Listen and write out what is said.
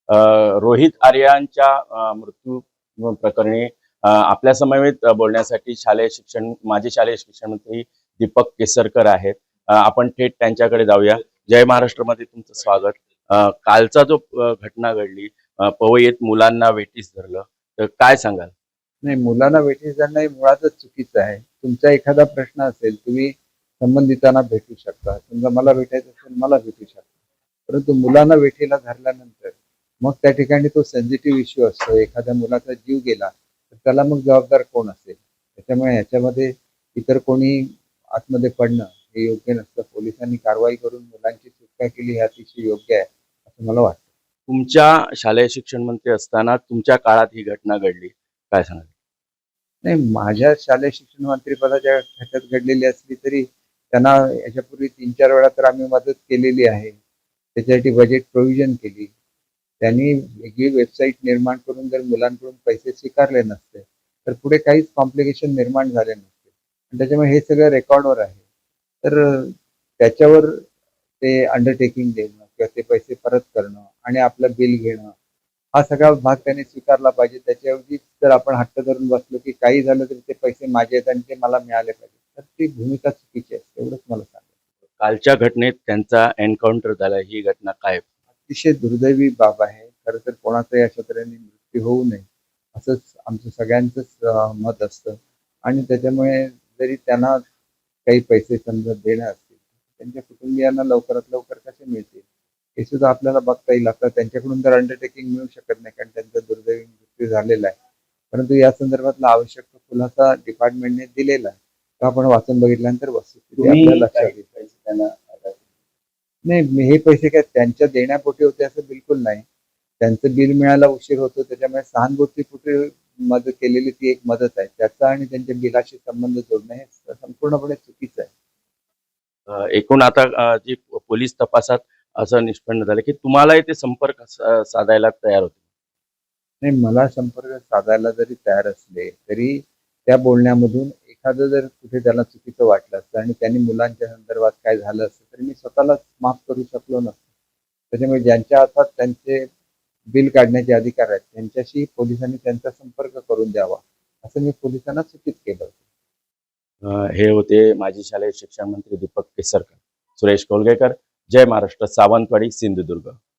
रोहित आर्यांच्या मृत्यू प्रकरणी आपल्या समवेत बोलण्यासाठी माजी शालेय शिक्षण मंत्री दीपक केसरकर आहेत. आपण थेट त्यांच्याकडे जाऊया. जय महाराष्ट्रमध्ये तुमचं स्वागत. कालचा जो घटना घडली, पवईत मुलांना वेठीस धरलं, तर काय सांगाल? नाही, मुलांना वेठीस धरणं हे मुळातच चुकीचं आहे. तुमचा एखादा प्रश्न असेल, तुम्ही संबंधितांना भेटू शकता. समजा मला भेटायचं असेल, मला भेटू शकता. परंतु मुलांना वेठीला धरल्यानंतर मग त्या ठिकाणी तो सेन्सिटिव्ह इश्यू असतो. एखाद्या मुलाचा जीव गेला तर त्याला मग जबाबदार कोण असेल? त्याच्यामुळे ह्याच्यामध्ये इतर कोणी आतमध्ये पडणं हे योग्य नसतं. पोलिसांनी कारवाई करून मुलांची सुटका केली हे अतिशय योग्य आहे असं मला वाटतं. तुमच्या शालेय शिक्षण मंत्री असताना तुमच्या काळात ही घटना घडली, काय सांगाल? नाही, माझ्या शालेय शिक्षण मंत्रिपदाच्या ह्याच्यात घडलेली असली तरी त्यांना याच्यापूर्वी 3-4 वेळा तर आम्ही मदत केलेली आहे. त्याच्यासाठी बजेट प्रोव्हिजन केली. त्यांनी वेगळी वेबसाईट निर्माण करून जर मुलांकडून पैसे स्वीकारले नसते तर पुढे काहीच कॉम्प्लिकेशन निर्माण झाले नसते. आणि त्याच्यामुळे हे सगळं रेकॉर्डवर आहे. तर त्याच्यावर ते अंडरटेकिंग देणं किंवा ते पैसे परत करणं आणि आपलं बिल घेणं हा सगळा भाग त्याने स्वीकारला पाहिजे. त्याच्याऐवजी जर आपण हट्ट धरून बसलो की काही झालं तरी ते पैसे माझे आहेत आणि ते मला मिळाले पाहिजे, तर ती भूमिका चुकीची आहे. एवढंच मला सांगायचं. कालच्या घटनेत त्यांचा एन्काउंटर झाला, ही घटना काय? अतिशय दुर्दैवी बाब आहे. खरं तर कोणाचाही अशा तऱ्हेने मृत्यू होऊ नये असंच आमचं सगळ्यांचंच मत असतं. आणि त्याच्यामुळे जरी त्यांना काही पैसे समजा देणं असतील, त्यांच्या कुटुंबियांना लवकरात लवकर कसे मिळतील हे सुद्धा आपल्याला बघता येईल. आता त्यांच्याकडून तर अंडरटेकिंग मिळू शकत नाही कारण त्यांचा दुर्दैवी मृत्यू झालेला आहे. परंतु या संदर्भातला आवश्यक खुलासा डिपार्टमेंटने दिलेला आहे. तो आपण वाचून बघितल्यानंतर वस्तुस्थिती आपल्या लक्षात येईल. नाही, हे पैसे काय त्यांच्या देण्यापोटी होते असं बिलकुल नाही. त्यांचं बिल मिळायला उशीर होतो त्याच्यामुळे सहानुभूतीपोटी मदत केलेली ती एक मदत आहे. त्याचा आणि त्यांच्या बिलाशी संबंध जोडणं हे संपूर्णपणे चुकीचं आहे. एकूण आता जी पोलीस तपासात असं निष्पन्न झालं की तुम्हालाही ते संपर्क साधायला तयार होते. नाही, मला संपर्क साधायला जरी तयार असले तरी त्या बोलण्यामधून एखादं जर कुठे त्याला चुकीचं वाटलं असतं आणि त्यांनी मुलांच्या संदर्भात काय झालं असतं तर मी स्वतःलाच माफ करू शकलो नसतो. त्याच्यामुळे ज्यांच्या हातात त्यांचे बिल काढण्याचे अधिकार आहेत त्यांच्याशी पोलिसांनी त्यांचा संपर्क करून द्यावा असं मी पोलिसांना सूचित केलं होतं. हे होते माजी शालेय शिक्षण मंत्री दीपक केसरकर. सुरेश कोलगेकर, जय महाराष्ट्र, सावंतवाडी, सिंधुदुर्ग.